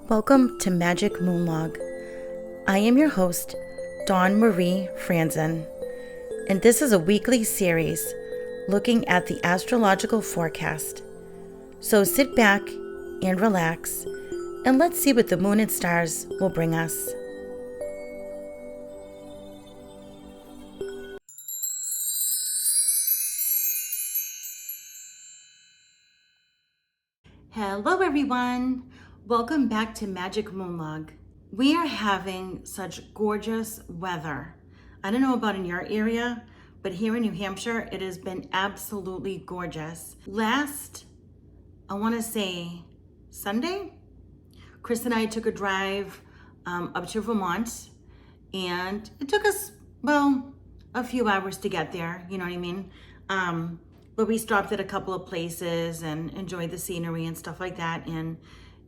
Welcome to Magick Moon Log. I am your host, Dawn Marie Franzen, and this is a weekly series looking at the astrological forecast. So sit back and relax, and let's see what the moon and stars will bring us. Hello everyone! Welcome back to Magick Moon Log. We are having such gorgeous weather. I don't know about in your area, but here in New Hampshire, it has been absolutely gorgeous. Last, I want to say Sunday, Chris and I took a drive up to Vermont, and it took us, a few hours to get there, you know what I mean? But we stopped at a couple of places and enjoyed the scenery and stuff like that, and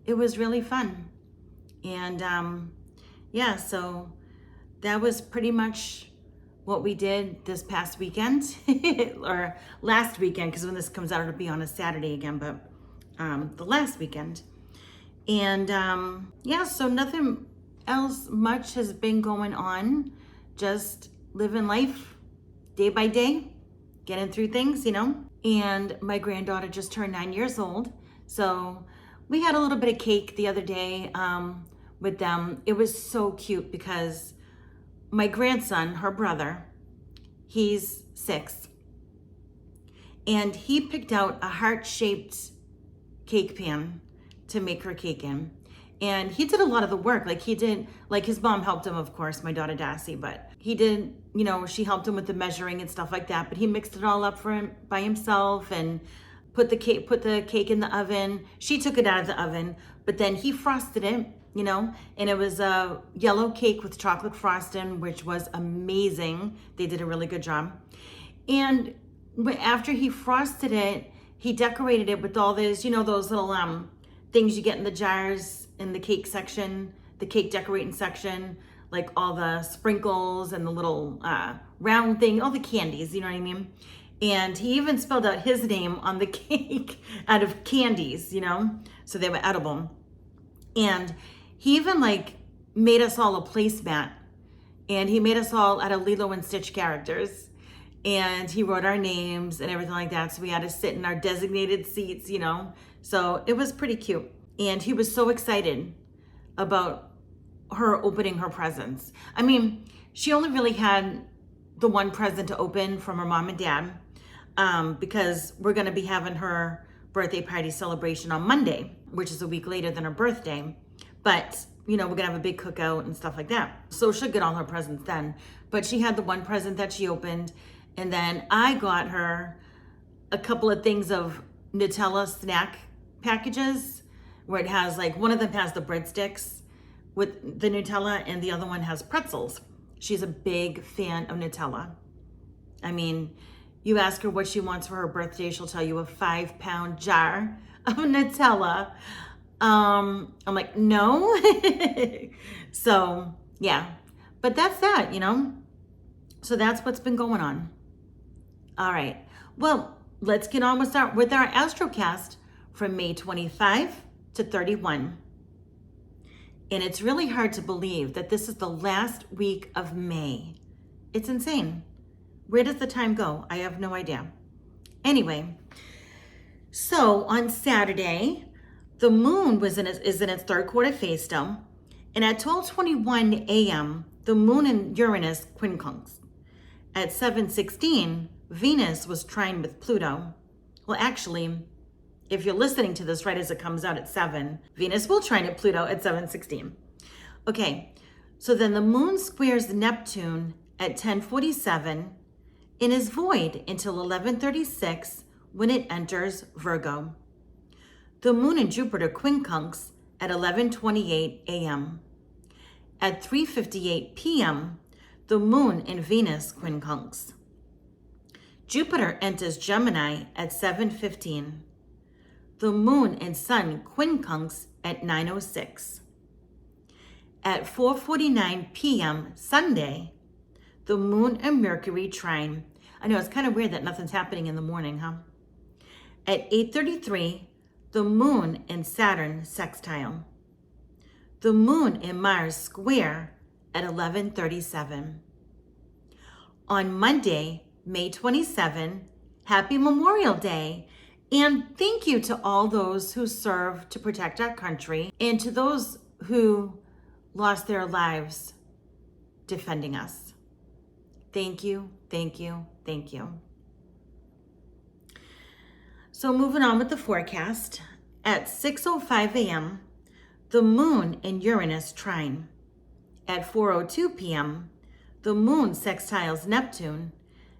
it was really fun. And so that was pretty much what we did this past weekend, or last weekend, because when this comes out, it'll be on a Saturday again, but the last weekend. And so nothing else much has been going on, just living life day by day, getting through things, you know. And my granddaughter just turned 9 years old, so we had a little bit of cake the other day with them. It was so cute because my grandson, her brother, he's 6, and he picked out a heart-shaped cake pan to make her cake in. And he did a lot of the work. His mom helped him, of course, my daughter Darcy, but he did, she helped him with the measuring and stuff like that, but he mixed it all up for him by himself and put the cake in the oven. She took it out of the oven, but then he frosted it, and it was a yellow cake with chocolate frosting, which was amazing. They did a really good job. And after he frosted it, he decorated it with all those, those little things you get in the jars in the cake section, the cake decorating section, like all the sprinkles and the little round thing, all the candies, you know what I mean? And he even spelled out his name on the cake out of candies, so they were edible. And he even made us all a placemat, and he made us all out of Lilo and Stitch characters. And he wrote our names and everything like that. So we had to sit in our designated seats, So it was pretty cute. And he was so excited about her opening her presents. I mean, she only really had the one present to open from her mom and dad, because we're going to be having her birthday party celebration on Monday, which is a week later than her birthday. But, we're going to have a big cookout and stuff like that. So she'll get all her presents then. But she had the one present that she opened. And then I got her a couple of things of Nutella snack packages, where it has one of them has the breadsticks with the Nutella, and the other one has pretzels. She's a big fan of Nutella. I mean, you ask her what she wants for her birthday, she'll tell you a 5-pound jar of Nutella. I'm like, no. So yeah, but that's that, So that's what's been going on. All right, well, let's get on with our Astrocast from May 25 to 31. And it's really hard to believe that this is the last week of May. It's insane. Where does the time go? I have no idea. Anyway, so on Saturday, the moon is in its third quarter phase still. And at 12:21 a.m., the moon in Uranus quincunx. At 7:16, Venus was trine with Pluto. Well, actually, if you're listening to this right as it comes out at 7, Venus will trine at Pluto at 7:16. Okay, so then the moon squares Neptune at 10:47 and is void until 11:36 when it enters Virgo. The moon in Jupiter quincunx at 11:28 a.m. At 3:58 p.m., the moon in Venus quincunx. Jupiter enters Gemini at 7:15. The moon and sun quincunx at 9:06. At 4:49 p.m. Sunday, the moon and Mercury trine. I know it's kind of weird that nothing's happening in the morning, huh? At 8:33, the moon and Saturn sextile. The moon and Mars square at 11:37. On Monday, May 27, happy Memorial Day. And thank you to all those who serve to protect our country and to those who lost their lives defending us. Thank you, thank you, thank you. So moving on with the forecast, at 6:05 a.m., the moon in Uranus trine. At 4:02 p.m., the moon sextiles Neptune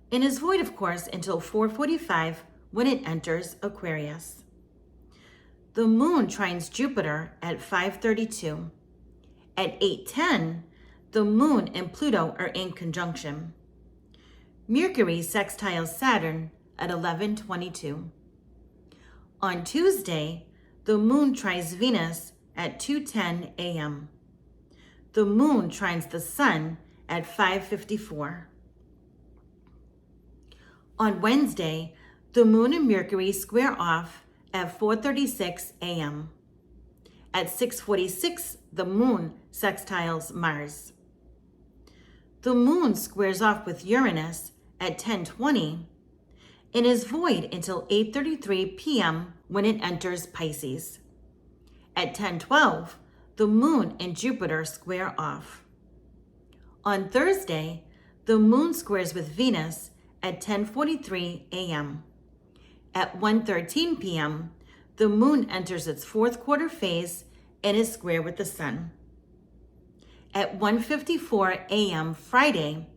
and is void, of course, until 4:45 when it enters Aquarius. The moon trines Jupiter at 5:32. At 8:10, the moon and Pluto are in conjunction. Mercury sextiles Saturn at 11:22. On Tuesday, the moon trines Venus at 2:10 a.m. The moon trines the sun at 5:54. On Wednesday, the moon and Mercury square off at 4:36 a.m. At 6:46, the moon sextiles Mars. The moon squares off with Uranus at 10:20 and is void until 8:33 p.m. when it enters Pisces. At 10:12, the moon and Jupiter square off. On Thursday, the moon squares with Venus at 10:43 a.m. At 1:13 p.m., the moon enters its fourth quarter phase and is square with the sun. At 1:54 a.m. Friday,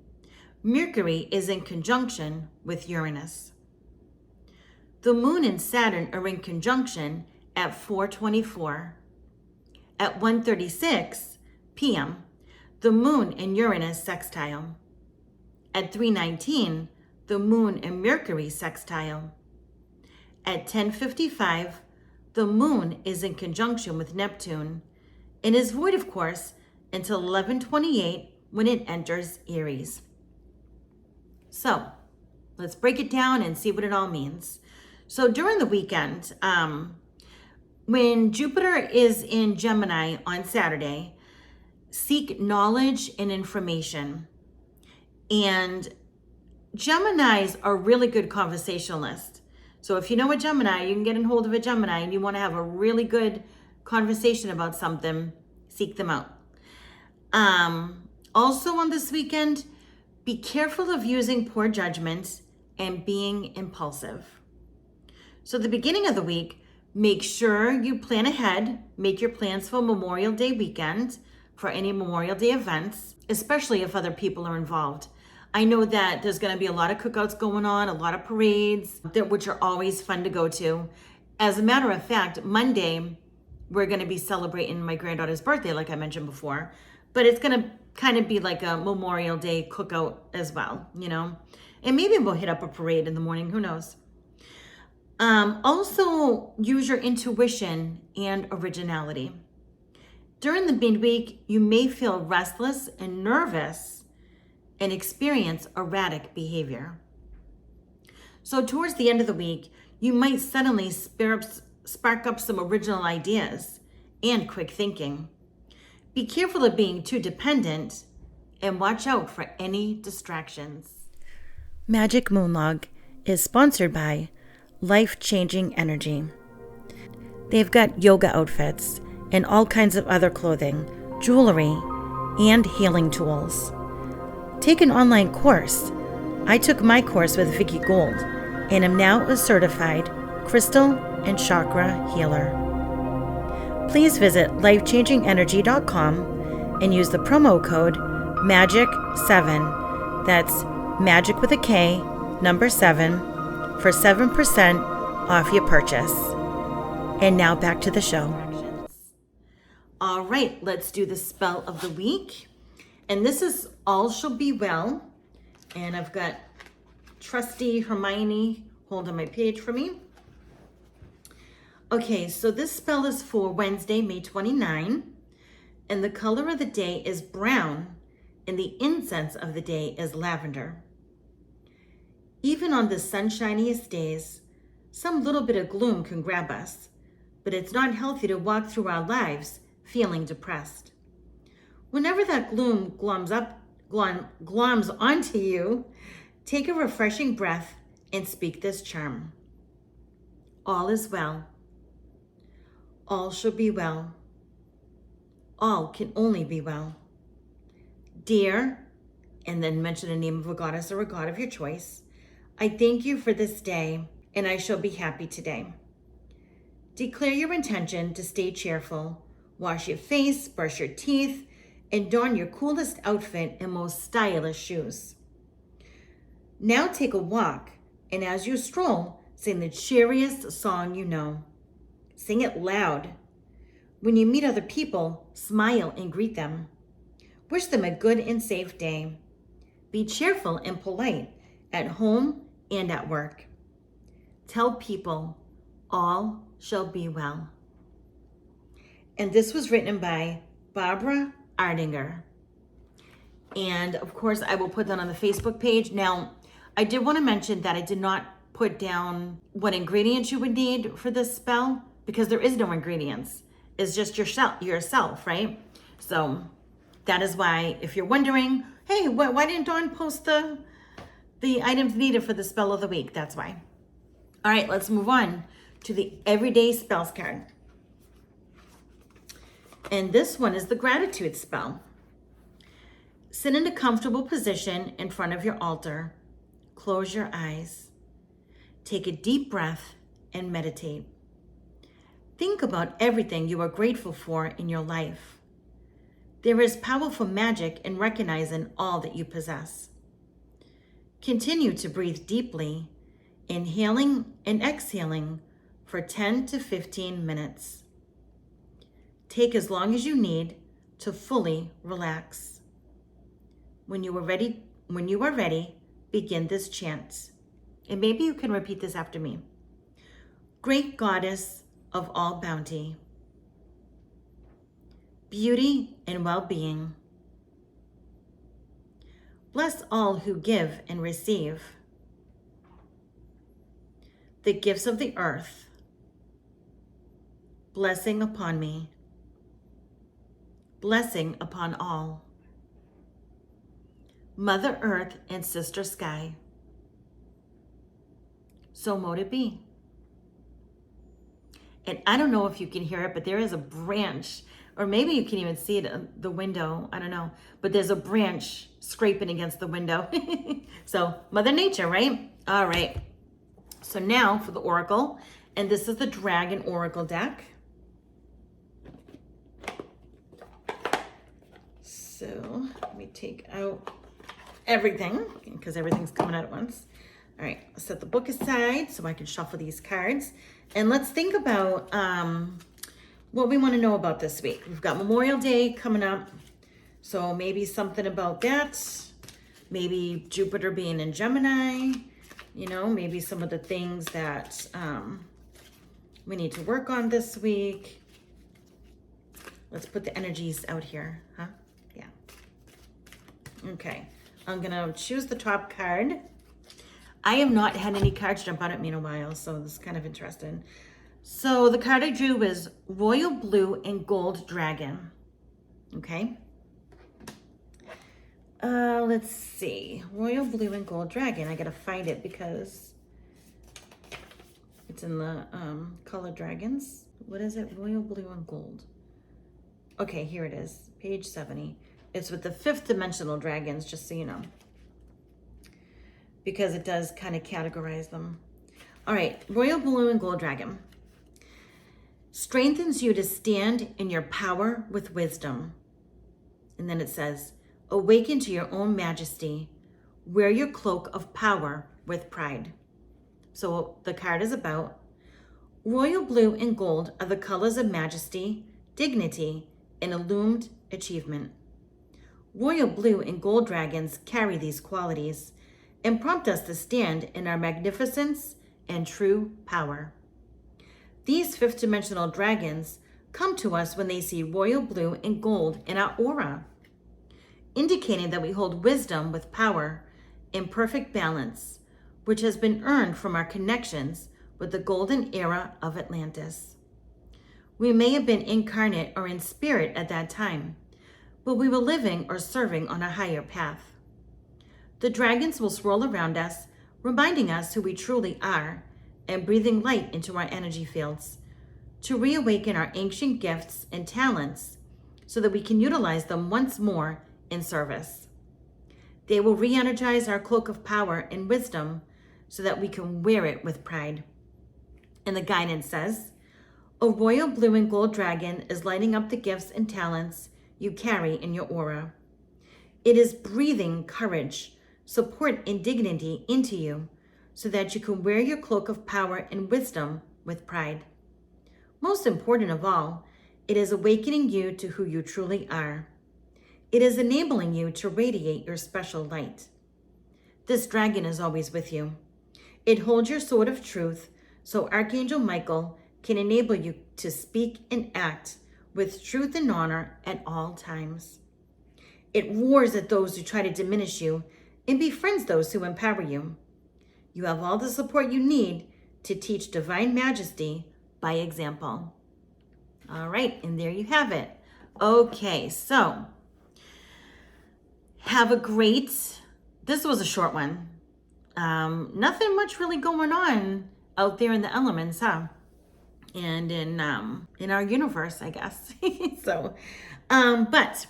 Mercury is in conjunction with Uranus. The moon and Saturn are in conjunction at 4:24. At 1:36 p.m., the moon and Uranus sextile. At 3:19, the moon and Mercury sextile. At 10:55, the moon is in conjunction with Neptune and is void, of course, until 11:28 when it enters Aries. So let's break it down and see what it all means. So during the weekend, when Jupiter is in Gemini on Saturday, seek knowledge and information. And Geminis are really good conversationalists. So if you know a Gemini, you can get in hold of a Gemini and you want to have a really good conversation about something, seek them out. Also on this weekend, be careful of using poor judgment and being impulsive. So the beginning of the week, make sure you plan ahead, make your plans for Memorial Day weekend, for any Memorial Day events, especially if other people are involved. I know that there's going to be a lot of cookouts going on, a lot of parades, which are always fun to go to. As a matter of fact, Monday, we're going to be celebrating my granddaughter's birthday, like I mentioned before, but it's going to kind of be like a Memorial Day cookout as well, you know, and maybe we'll hit up a parade in the morning, who knows. Also use your intuition and originality. During the midweek, you may feel restless and nervous and experience erratic behavior. So towards the end of the week, you might suddenly spark up some original ideas and quick thinking. Be careful of being too dependent and watch out for any distractions. Magick Moon Log is sponsored by Life-Changing Energy. They've got yoga outfits and all kinds of other clothing, jewelry, and healing tools. Take an online course. I took my course with Vicki Gold and am now a certified crystal and chakra healer. Please visit lifechangingenergy.com and use the promo code MAGIC7, that's magic with a K, number 7, for 7% off your purchase. And now back to the show. All right, let's do the spell of the week. And this is All Shall Be Well. And I've got trusty Hermione holding my page for me. Okay, so this spell is for Wednesday, May 29. And the color of the day is brown. And the incense of the day is lavender. Even on the sunshiniest days, some little bit of gloom can grab us, but it's not healthy to walk through our lives feeling depressed. Whenever that gloom gloms onto you, take a refreshing breath and speak this charm. All is well. All shall be well. All can only be well. Dear, and then mention the name of a goddess or a god of your choice, I thank you for this day, and I shall be happy today. Declare your intention to stay cheerful, wash your face, brush your teeth, and don your coolest outfit and most stylish shoes. Now take a walk, and as you stroll, sing the cheeriest song you know. Sing it loud. When you meet other people, smile and greet them. Wish them a good and safe day. Be cheerful and polite at home and at work. Tell people all shall be well. And this was written by Barbara Ardinger. And of course, I will put that on the Facebook page. Now, I did want to mention that I did not put down what ingredients you would need for this spell, because there is no ingredients. It's just yourself, right? So that is why, if you're wondering, hey, why didn't Dawn post the items needed for the spell of the week? That's why. All right, let's move on to the everyday spells card. And this one is the gratitude spell. Sit in a comfortable position in front of your altar. Close your eyes. Take a deep breath and meditate. Think about everything you are grateful for in your life. There is powerful magic in recognizing all that you possess. Continue to breathe deeply, inhaling and exhaling for 10 to 15 minutes. Take as long as you need to fully relax. When you are ready, begin this chant. And maybe you can repeat this after me. Great Goddess of all bounty, beauty and well-being, bless all who give and receive the gifts of the earth. Blessing upon me, blessing upon all. Mother Earth and Sister Sky, so mote it be. And I don't know if you can hear it, but there is a branch, or maybe you can even see it in the window. I don't know, but there's a branch scraping against the window. So Mother Nature, right? All right. So now for the Oracle, and this is the Dragon Oracle deck. So let me take out everything, because everything's coming out at once. All right, I'll set the book aside so I can shuffle these cards. And let's think about what we want to know about this week. We've got Memorial Day coming up, so maybe something about that. Maybe Jupiter being in Gemini, you know, maybe some of the things that we need to work on this week. Let's put the energies out here, huh? Yeah. Okay, I'm gonna choose the top card. I have not had any cards jump out at me in a while, so this is kind of interesting. So the card I drew is Royal Blue and Gold Dragon. Okay. Let's see. Royal Blue and Gold Dragon. I gotta find it because it's in the color dragons. What is it? Royal Blue and Gold. Okay, here it is. Page 70. It's with the 5th dimensional dragons, just so you know, because it does kind of categorize them. All right, Royal Blue and Gold Dragon. Strengthens you to stand in your power with wisdom. And then it says, awaken to your own majesty. Wear your cloak of power with pride. So the card is about Royal Blue and Gold are the colors of majesty, dignity, and illumined achievement. Royal Blue and Gold dragons carry these qualities and prompt us to stand in our magnificence and true power. These 5th dimensional dragons come to us when they see royal blue and gold in our aura, indicating that we hold wisdom with power in perfect balance, which has been earned from our connections with the golden era of Atlantis. We may have been incarnate or in spirit at that time, but we were living or serving on a higher path. The dragons will swirl around us, reminding us who we truly are and breathing light into our energy fields to reawaken our ancient gifts and talents so that we can utilize them once more in service. They will re-energize our cloak of power and wisdom so that we can wear it with pride. And the guidance says, a royal blue and gold dragon is lighting up the gifts and talents you carry in your aura. It is breathing courage, support, and dignity into you so that you can wear your cloak of power and wisdom with pride. Most important of all, it is awakening you to who you truly are. It is enabling you to radiate your special light. This dragon is always with you. It holds your sword of truth, so Archangel Michael can enable you to speak and act with truth and honor at all times. It roars at those who try to diminish you and befriends those who empower you. You have all the support you need to teach divine majesty by example. All right, and there you have it. Okay, so have a great, this was a short one. Nothing much really going on out there in the elements, huh? And in our universe, I guess. So, but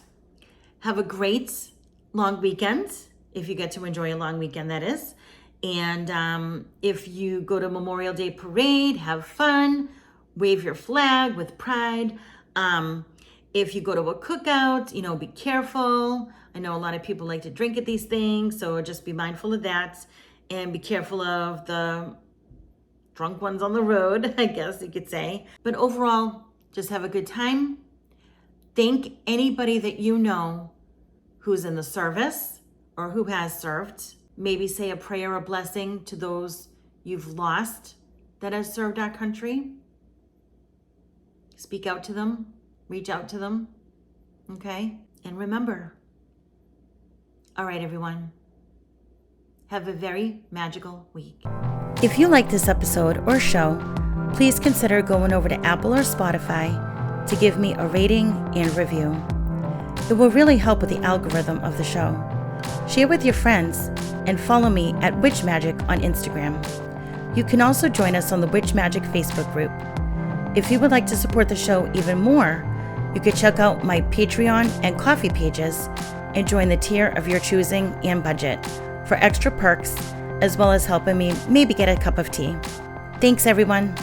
have a great long weekend, if you get to enjoy a long weekend, that is. And if you go to Memorial Day Parade, have fun, wave your flag with pride. If you go to a cookout, be careful. I know a lot of people like to drink at these things, so just be mindful of that and be careful of the drunk ones on the road, I guess you could say. But overall, just have a good time. Thank anybody that you know who's in the service or who has served. Maybe say a prayer or blessing to those you've lost that has served our country. Speak out to them, reach out to them, okay? And remember, all right, everyone, have a very magical week. If you like this episode or show, please consider going over to Apple or Spotify to give me a rating and review. It will really help with the algorithm of the show. Share with your friends and follow me at Witch Magic on Instagram. You can also join us on the Witch Magic Facebook group. If you would like to support the show even more, you could check out my Patreon and Ko-fi pages and join the tier of your choosing and budget for extra perks, as well as helping me maybe get a cup of tea. Thanks, everyone.